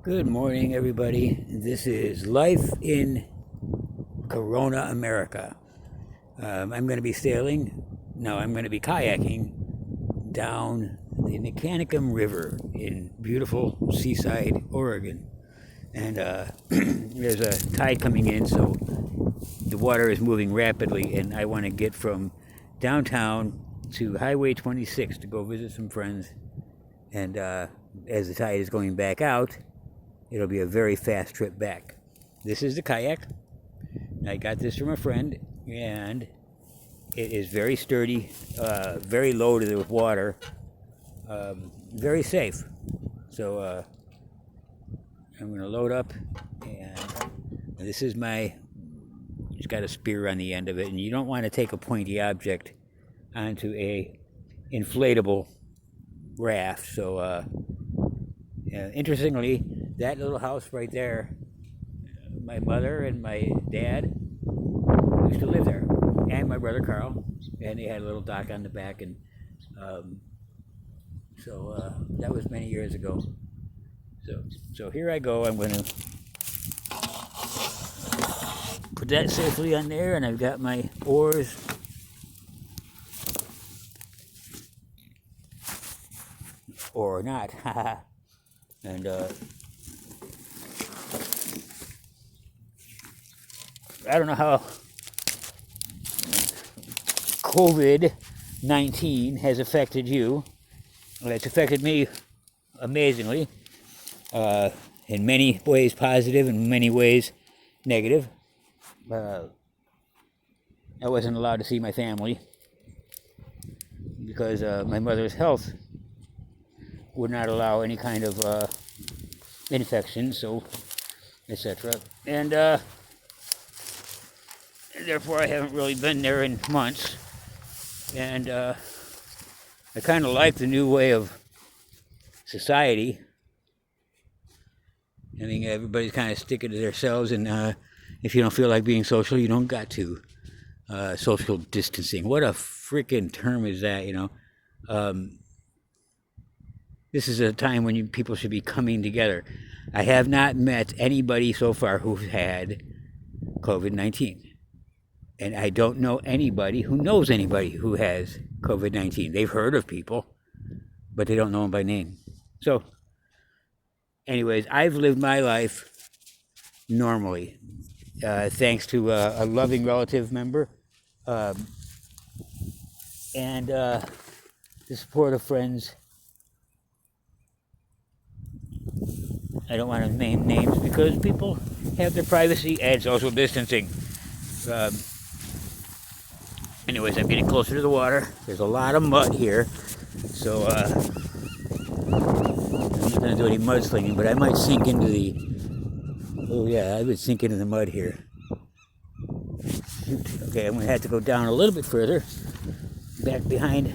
Good morning, everybody. This is Life in Corona, America. I'm going to be sailing, no, I'm going to be kayaking down the Nicanicum River in beautiful Seaside, Oregon. And there's a tide coming in, so the water is moving rapidly, and I want to get from downtown to Highway 26 to go visit some friends. And as the tide is going back out, it'll be a very fast trip back. This is the kayak. I got this from a friend, and it is very sturdy, very low to the water, very safe. So I'm going to load up, and this is it's got a spear on the end of it, and you don't want to take a pointy object onto a inflatable raft. So interestingly, that little house right there, my mother and my dad used to live there, and my brother Carl, and they had a little dock on the back, and that was many years ago. So here I go. I'm going to put that safely on there, and I've got my oars. Or not, and I don't know how COVID-19 has affected you. Well, it's affected me amazingly, in many ways positive, in many ways negative. I wasn't allowed to see my family because my mother's health would not allow any kind of infection, so etc. And therefore I haven't really been there in months. And I kind of like the new way of society. I mean, everybody's kind of sticking to themselves, and if you don't feel like being social, you don't got to. Social distancing. What a freaking term is that, you know? This is a time when people should be coming together. I have not met anybody so far who's had COVID-19. And I don't know anybody who knows anybody who has COVID-19. They've heard of people, but they don't know them by name. So, anyways, I've lived my life normally, thanks to a loving relative member, and the support of friends. I don't want to name names because people have their privacy and social distancing. Anyways, I'm getting closer to the water. There's a lot of mud here, so I'm not going to do any mudslinging, but I might sink into I would sink into the mud here. Shoot. Okay, I'm going to have to go down a little bit further, back behind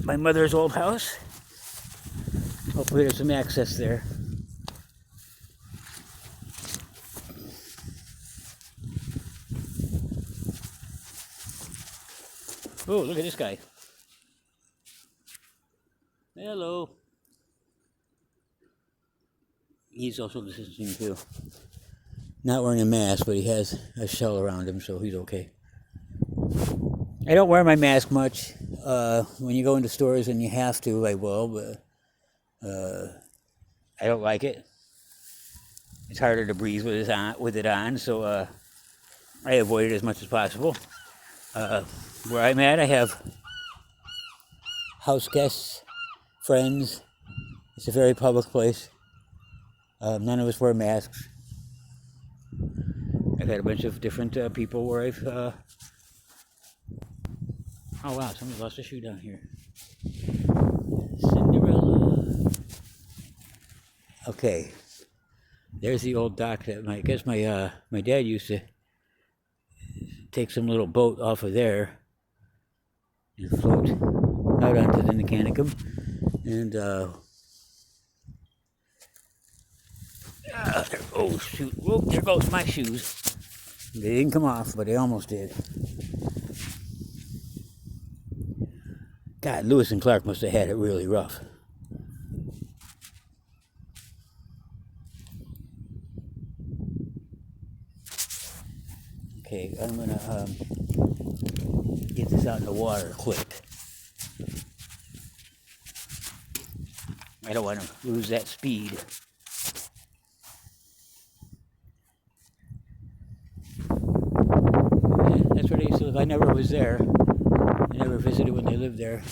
my mother's old house. Hopefully there's some access there. Oh, look at this guy. Hello. He's social distancing too. Not wearing a mask, but he has a shell around him, so he's okay. I don't wear my mask much. When you go into stores and you have to, I will, but I don't like it. It's harder to breathe with it on, so I avoid it as much as possible. Where I'm at, I have house guests, friends. It's a very public place. None of us wear masks. I've had a bunch of different people where I've... oh wow, somebody lost a shoe down here. Cinderella. Okay, there's the old dock that I guess my dad used to take some little boat off of there and float out onto the Nicanicum. And oh shoot! Whoa, there goes my shoes. They didn't come off, but they almost did. God, Lewis and Clark must have had it really rough. Okay, I'm gonna get this out in the water quick. I don't want to lose that speed. Yeah, that's where they used to live. I never was there. I never visited when they lived there.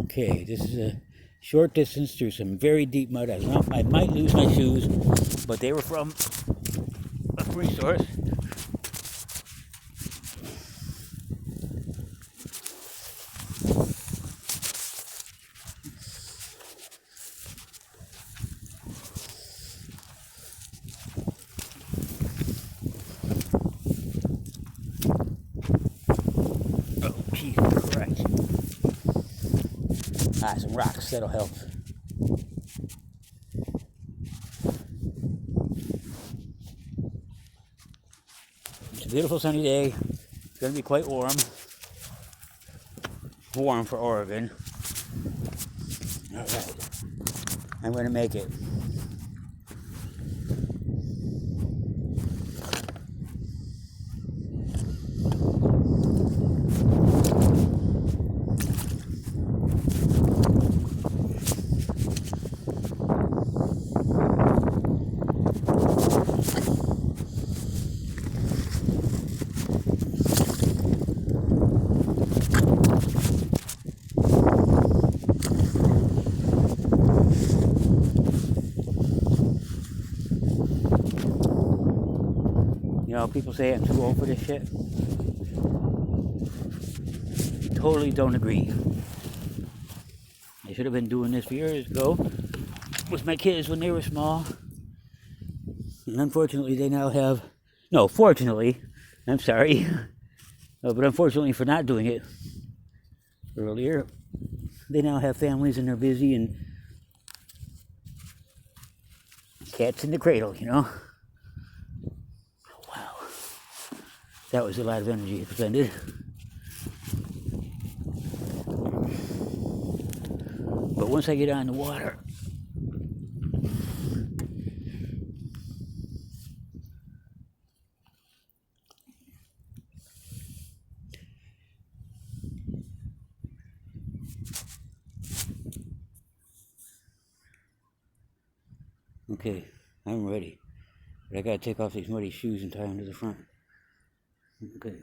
Okay, this is a short distance through some very deep mud. I might lose my shoes, but they were from a free source. Oh, Jesus Christ. Ah, some rocks, that'll help. It's a beautiful sunny day. It's going to be quite warm. Warm for Oregon. Alright. I'm going to make it. You know, people say I'm too old for this shit. Totally don't agree. I should have been doing this years ago with my kids when they were small. And unfortunately, they now have... No, fortunately, I'm sorry. But unfortunately for not doing it earlier, they now have families and they're busy and cats in the cradle, you know? Wow. That was a lot of energy expended. But once I get on the water, okay, I'm ready. But I gotta take off these muddy shoes and tie them to the front. Okay.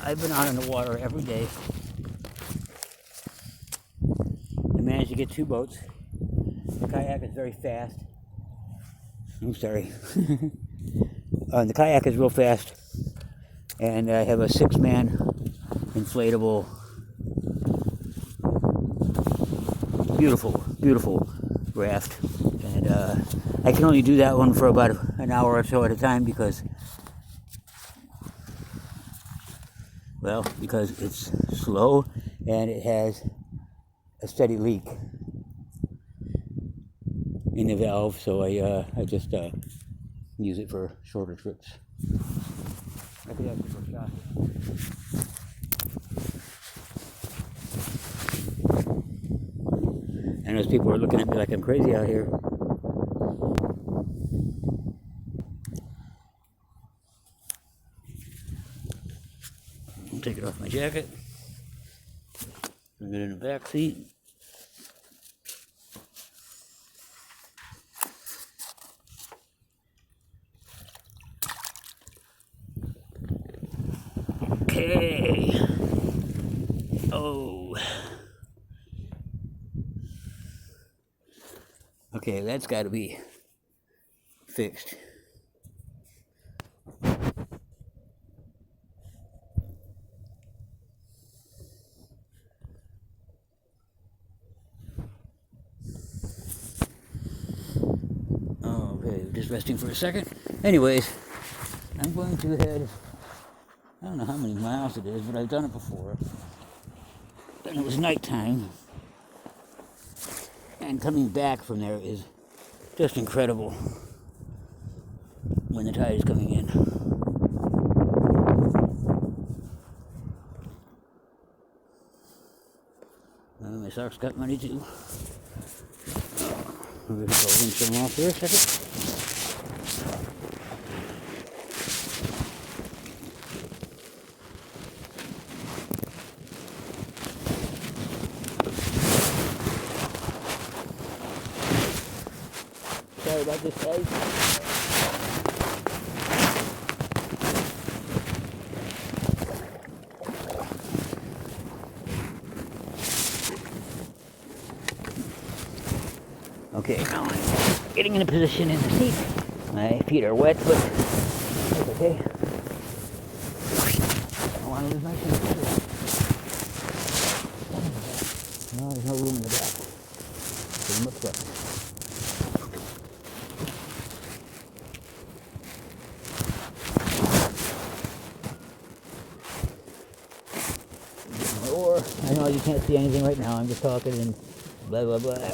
I've been out in the water every day. I managed to get 2 boats. The kayak is very fast. I'm sorry. The kayak is real fast. And I have a 6-man inflatable. Beautiful, beautiful raft. And I can only do that one for about an hour or so at a time because it's slow and it has a steady leak in the valve, so I just use it for shorter trips. I could actually go shot. And those people are looking at me like I'm crazy out here. I'll take it off my jacket. Bring it in the back seat. Okay. Oh. Okay, that's got to be fixed. Okay, just resting for a second. Anyways, I'm going to head, I don't know how many miles it is, but I've done it before. And it was nighttime. And coming back from there is just incredible when the tide is coming in. socks got money too. I'm going to go rinse them off here a second. Sorry about this, guys. Okay, now I'm getting in a position in the seat. My feet are wet, but that's okay. I don't want to lose my shoes. No, there's no room in the back. Put them up front. Or, I know you can't see anything right now, I'm just talking and blah, blah, blah.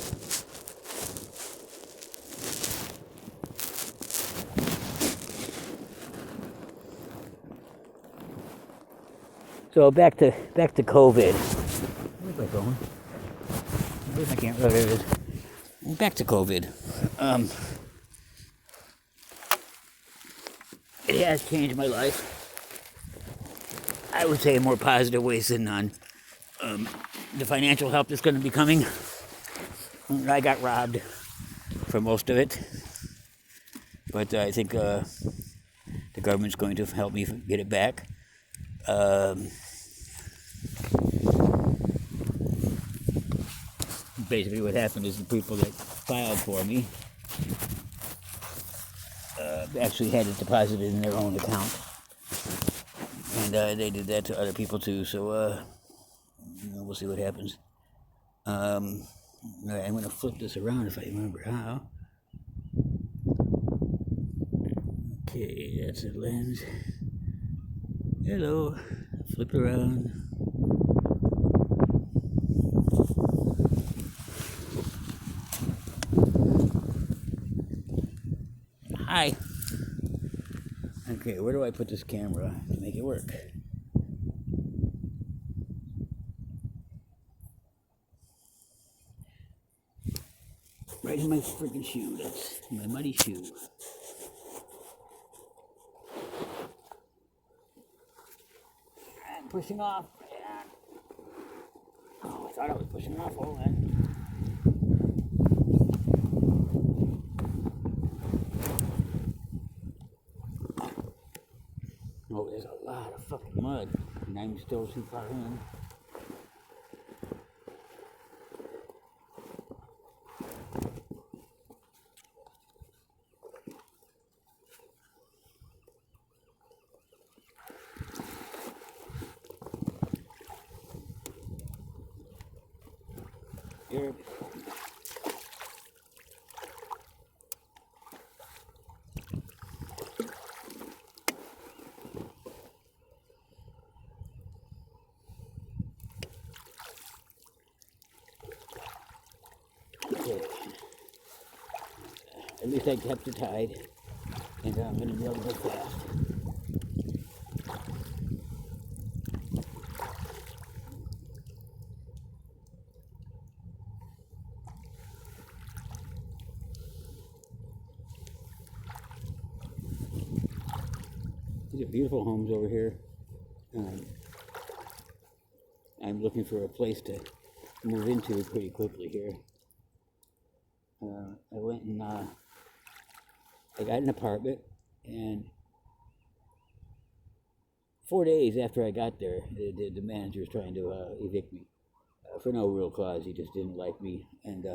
So back to COVID. Where's my phone? Where's my camera? Oh, there it is. Back to COVID. It has changed my life. I would say in more positive ways than none. The financial help that's going to be coming. I got robbed for most of it, but I think the government's going to help me get it back. Basically what happened is the people that filed for me actually had it deposited in their own account, and they did that to other people too, so we'll see what happens. Alright, I'm going to flip this around if I remember how. Okay, that's the lens. Hello, flip around. Hi. Okay, where do I put this camera to make it work? Right in my freaking shoe. That's my muddy shoe. I'm pushing off. Oh, I thought I was pushing off. Hold on. Oh, there's a lot of fucking mud, and I'm still too far in. Here. At least I kept it tied, and I'm going to be able to go fast. These are beautiful homes over here. I'm looking for a place to move into pretty quickly here. I went and I got an apartment, and 4 days after I got there, the manager was trying to evict me for no real cause. He just didn't like me, and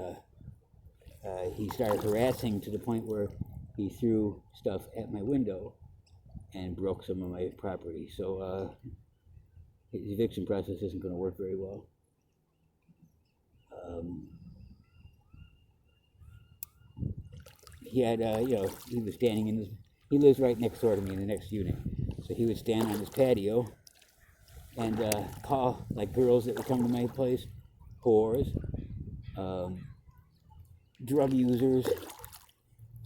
he started harassing to the point where he threw stuff at my window and broke some of my property. So his eviction process isn't going to work very well. He had, he was standing in his, he lives right next door to me in the next unit. So he would stand on his patio and call, like, girls that would come to my place, whores, drug users.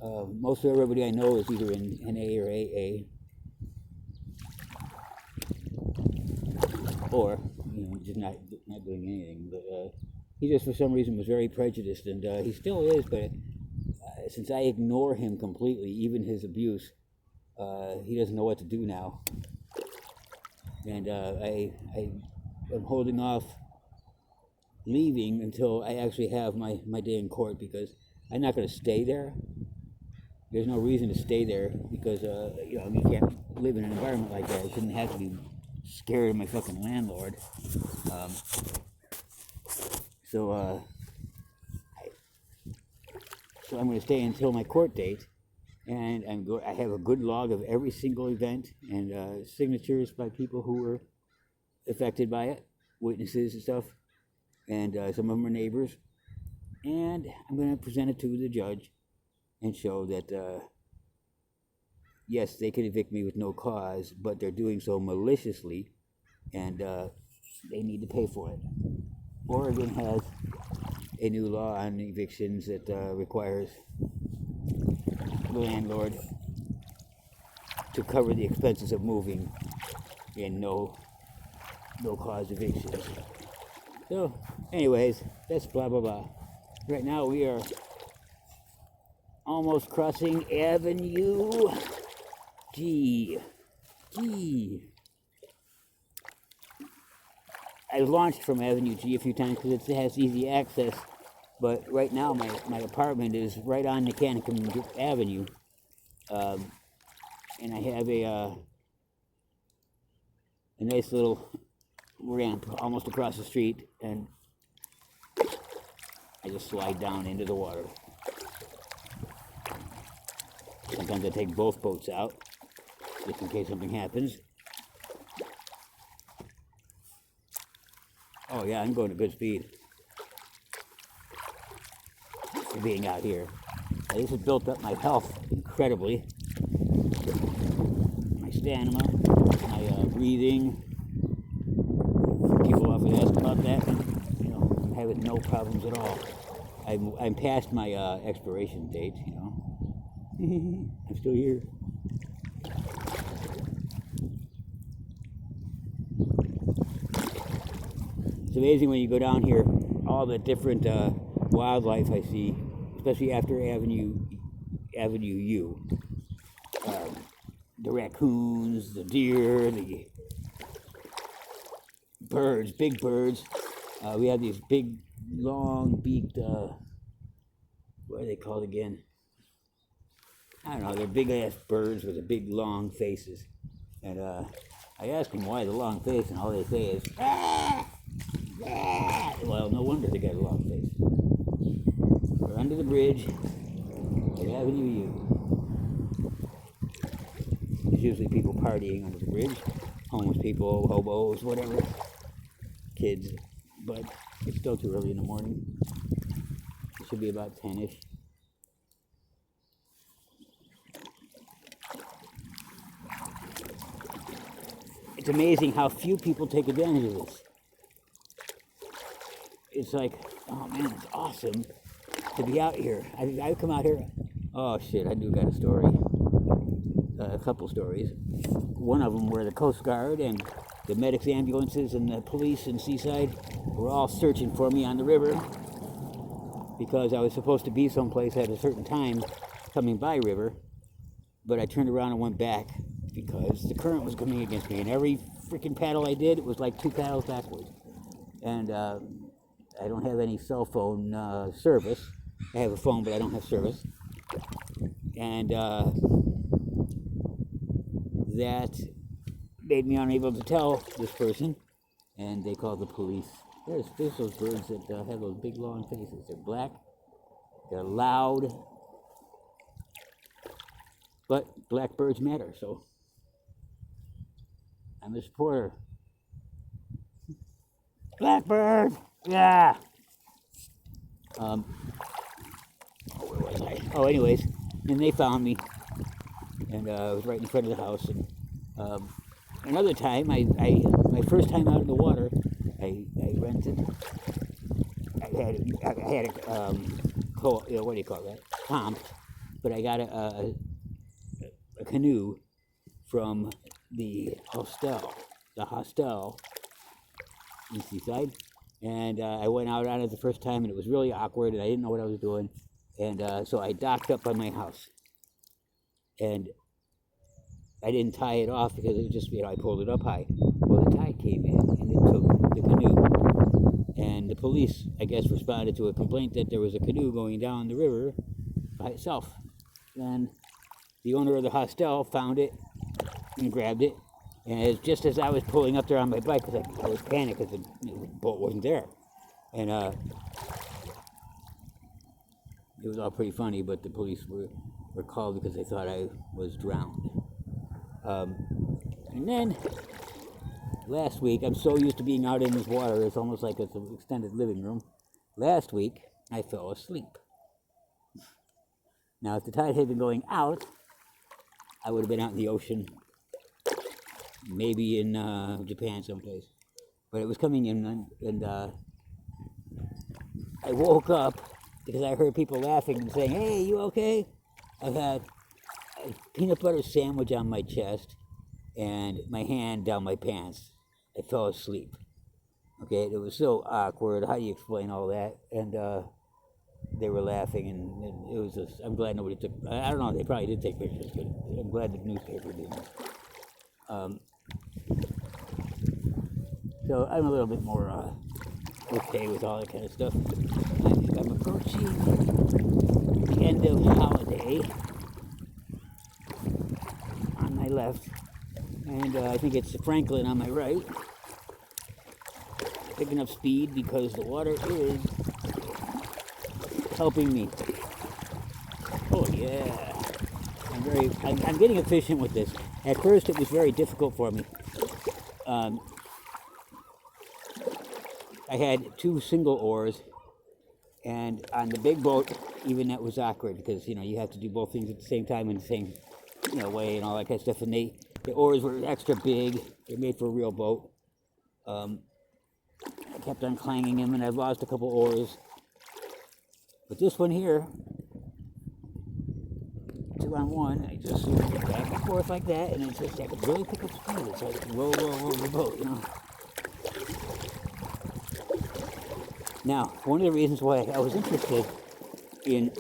Most of everybody I know is either in NA or AA. Or, just not doing anything. But he just for some reason was very prejudiced, and he still is. But since I ignore him completely, even his abuse, he doesn't know what to do now. And I am holding off leaving until I actually have my day in court, because I'm not going to stay there. There's no reason to stay there, because you can't live in an environment like that. I shouldn't have to be scared of my fucking landlord. So I'm going to stay until my court date, and I have a good log of every single event, and signatures by people who were affected by it, witnesses and stuff, and some of them are neighbors. And I'm going to present it to the judge and show that, yes, they can evict me with no cause, but they're doing so maliciously, and they need to pay for it. Oregon has a new law on evictions that requires the landlord to cover the expenses of moving in no cause evictions. So, anyways, that's blah blah blah. Right now we are almost crossing Avenue G. I've launched from Avenue G a few times because it has easy access, but right now my apartment is right on Mechanicsburg Avenue, and I have a nice little ramp almost across the street, and I just slide down into the water. Sometimes I take both boats out, just in case something happens. Oh yeah, I'm going at good speed for being out here. This has built up my health incredibly. My stamina, my breathing. People often ask about that, and I'm having no problems at all. I'm past my expiration date, I'm still here. It's amazing when you go down here, all the different wildlife I see, especially after Avenue U. The raccoons, the deer, the birds, big birds. We have these big, long-beaked, what are they called again? I don't know, they're big-ass birds with the big, long faces. And I ask them why the long face, and all they say is, ah! Ah! Well, no wonder they got a long face. We're under the bridge at Avenue U. There's usually people partying under the bridge. Homeless people, hobos, whatever. Kids. But it's still too early in the morning. It should be about 10-ish. It's amazing how few people take advantage of this. It's like, oh man, it's awesome to be out here. I come out here. Oh shit, I do got a story. A couple stories. One of them where the Coast Guard and the medics, ambulances, and the police in Seaside were all searching for me on the river because I was supposed to be someplace at a certain time coming by river, but I turned around and went back because the current was coming against me, and every freaking paddle I did, it was like 2 paddles backwards. And I don't have any cell phone service. I have a phone, but I don't have service. And that made me unable to tell this person, and they called the police. There's those birds that have those big long faces. They're black, they're loud, but black birds matter, so I'm a supporter. Blackbird! Yeah! Where was I? Oh, anyways, and they found me, and I was right in front of the house. And another time, my first time out in the water, I rented. I had a what do you call that? Comp, but I got a canoe from the hostel in Seaside, And I went out on it the first time, and it was really awkward, and I didn't know what I was doing. And so I docked up by my house. And I didn't tie it off because it was just, I pulled it up high. Well, the tide came in, and it took the canoe. And the police, I guess, responded to a complaint that there was a canoe going down the river by itself. And the owner of the hostel found it and grabbed it. And just as I was pulling up there on my bike, because I was panicked because the boat wasn't there. And it was all pretty funny, but the police were called because they thought I was drowned. And then last week, I'm so used to being out in this water, it's almost like it's an extended living room. Last week, I fell asleep. Now, if the tide had been going out, I would have been out in the ocean, maybe in Japan someplace. But it was coming in, and I woke up because I heard people laughing and saying, "Hey, you okay?" I had a peanut butter sandwich on my chest and my hand down my pants. I fell asleep. Okay, it was so awkward. How do you explain all that? And they were laughing, and it was just, I'm glad nobody took, I don't know, they probably did take pictures, but I'm glad the newspaper didn't. So I'm a little bit more okay with all that kind of stuff. I think I'm approaching the end of holiday on my left, and I think it's Franklin on my right. Picking up speed because the water is helping me. Oh yeah, I'm getting efficient with this. At first it was very difficult for me. I had 2 single oars, and on the big boat, even that was awkward because you have to do both things at the same time in the same way and all that kind of stuff. And the oars were extra big; they're made for a real boat. I kept on clanging them, and I've lost a couple oars. But this one here, 2 on 1, I just back and forth like that, and it's just I could really pick up speed. It's like roll the boat, Now, one of the reasons why I was interested in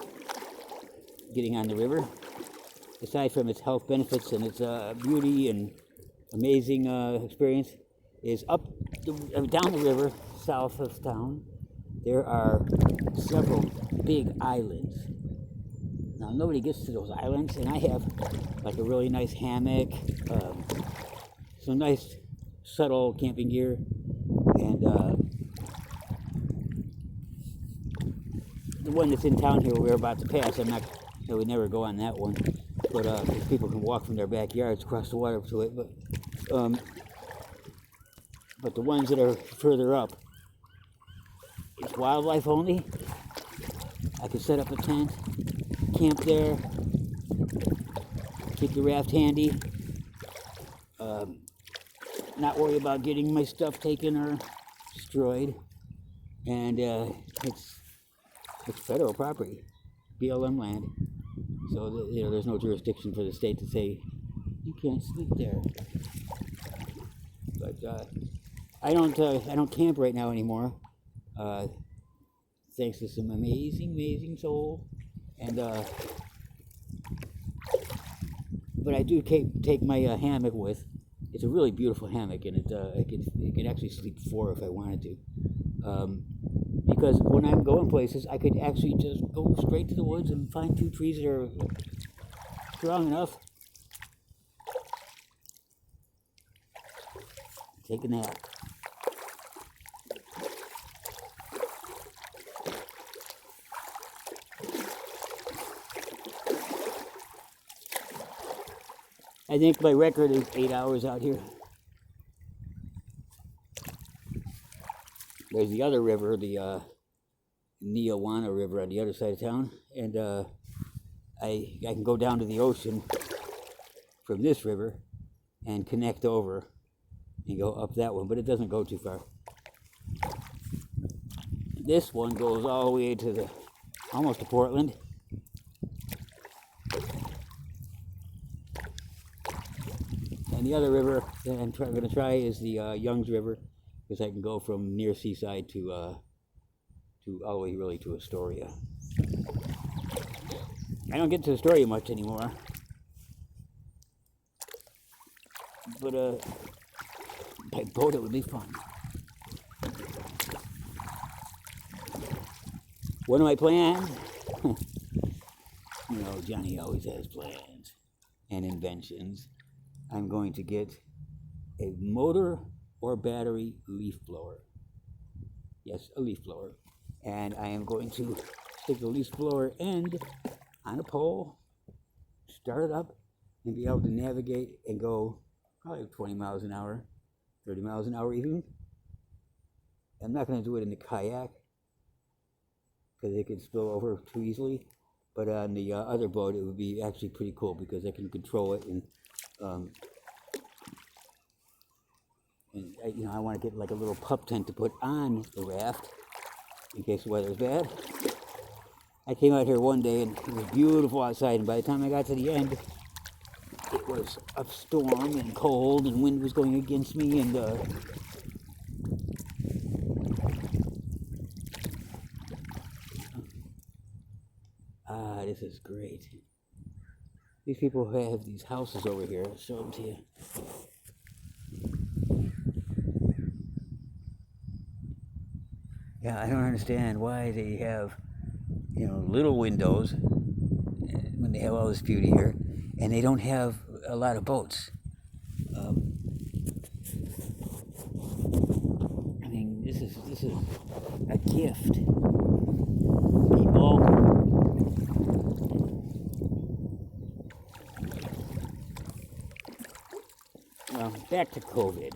getting on the river, aside from its health benefits and its beauty and amazing experience, is down the river, south of town, there are several big islands. Now, nobody gets to those islands, and I have like a really nice hammock, some nice subtle camping gear, and the one that's in town here we're about to pass, I would never go on that one, but people can walk from their backyards across the water to it, but the ones that are further up, it's wildlife only. I could set up a tent, camp there, keep the raft handy, not worry about getting my stuff taken or destroyed, and it's federal property, BLM land, so there's no jurisdiction for the state to say you can't sleep there. But I don't camp right now anymore. Thanks to some amazing soul, and but I do take my hammock with. It's a really beautiful hammock, and it can actually sleep 4 if I wanted to. Because when I'm going places, I could actually just go straight to the woods and find 2 trees that are strong enough. Take a nap. I think my record is 8 hours out here. There's the other river, the Neawana River on the other side of town, and I can go down to the ocean from this river and connect over and go up that one, but it doesn't go too far. This one goes all the way to almost to Portland. And the other river that I'm going to try is the Youngs River. because I can go from near seaside to all the way really to Astoria. I don't get to Astoria much anymore, but by boat it would be fun. What are my plans? You know, Johnny always has plans and inventions. I'm going to get a motor or battery leaf blower. Yes, a leaf blower. And I am going to stick the leaf blower end on a pole, start it up, and be able to navigate and go probably 20 miles an hour, 30 miles an hour even. I'm not going to do it in the kayak because it could spill over too easily. But on the other boat, it would be actually pretty cool because I can control it, and you know, I want to get like a little pup tent to put on the raft in case the weather's bad. I came out here one day and it was beautiful outside, and by the time I got to the end, it was a storm and cold, and wind was going against me, and this is great. These people who have these houses over here, I'll show them to you. Yeah, I don't understand why they have, you know, little windows when they have all this beauty here, and they don't have a lot of boats. I mean, this is a gift, people. Well, back to COVID.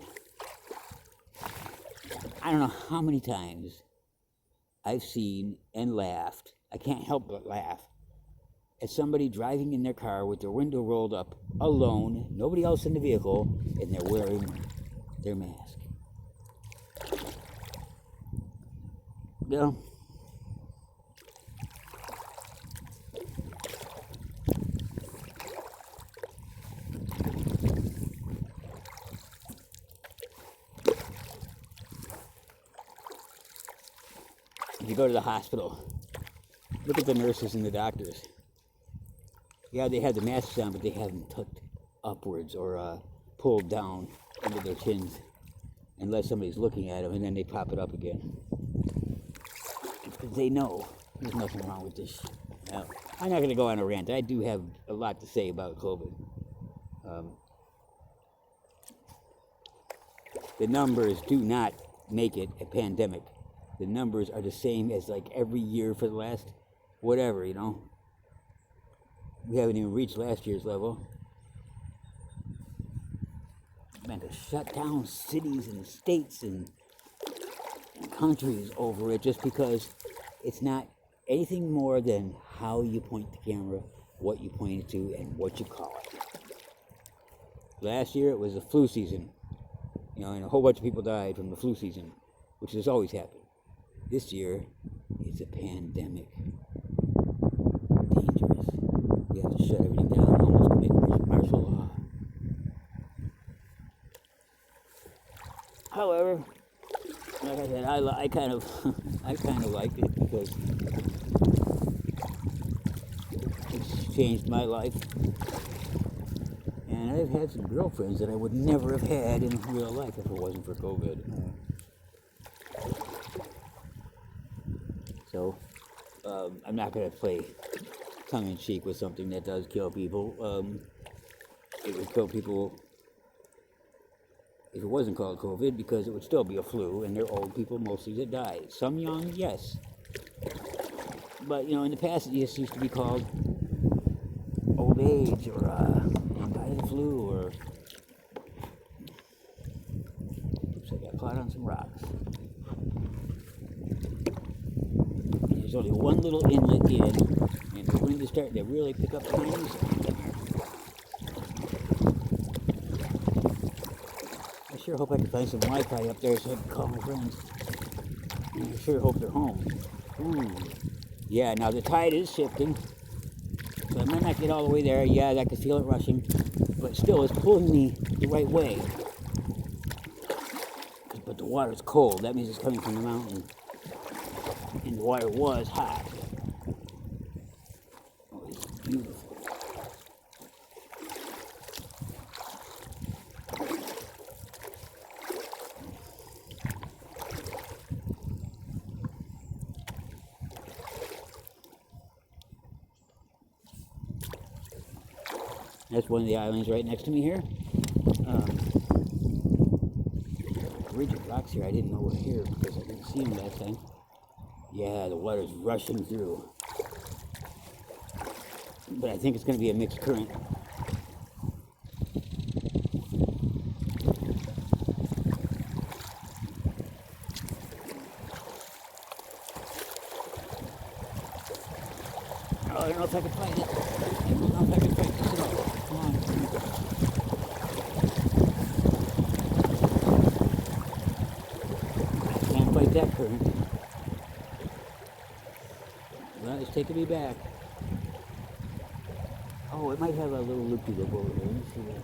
I don't know how many times I've seen and laughed, I can't help but laugh, at somebody driving in their car with their window rolled up, alone, nobody else in the vehicle, and they're wearing their mask. No. If you go to the hospital, look at the nurses and the doctors. Yeah, they have the masks on, but they have them tucked upwards or pulled down under their chins, unless somebody's looking at them, and then they pop it up again. Because they know there's nothing wrong with this. Now, I'm not going to go on a rant. I do have a lot to say about COVID. The numbers do not make it a pandemic. The numbers are the same as like every year for the last whatever, you know. We haven't even reached last year's level. Man, to shut down cities and states and countries over it just because it's not anything more than how you point the camera, what you point it to, and what you call it. Last year it was the flu season, you know, and a whole bunch of people died from the flu season, which has always happened. This year, it's a pandemic. Dangerous. We have to shut everything down, almost commit martial law. However, like I said, I kind of liked it because it's changed my life. And I've had some girlfriends that I would never have had in real life if it wasn't for COVID. So, I'm not going to play tongue-in-cheek with something that does kill people. It would kill people if it wasn't called COVID, because it would still be a flu, and they're old people mostly that die. Some young, yes. But, you know, in the past it just used to be called old age, or die of the flu, or... Oops, I got caught on some rocks. There's only one little inlet in, and the wind is starting to really pick up behind me. I sure hope I can find some Wi-Fi up there so I can call my friends. And I sure hope they're home. Ooh. Yeah, now the tide is shifting, so I might not get all the way there. Yeah, I can feel it rushing, but still it's pulling me the right way. But the water's cold. That means it's coming from the mountain. And the water was hot. Oh, it's beautiful. That's one of the islands right next to me here. Ridge of rocks here. I didn't know were here because I didn't see them last time. Yeah, the water's rushing through. But I think it's going to be a mixed current. Oh, I don't know if I can fight it. I don't know if I can fight this at all. Come on. I can't fight that current. Well, it's taking me back. Oh, it might have a little loop-de-loop over there. Let me see that.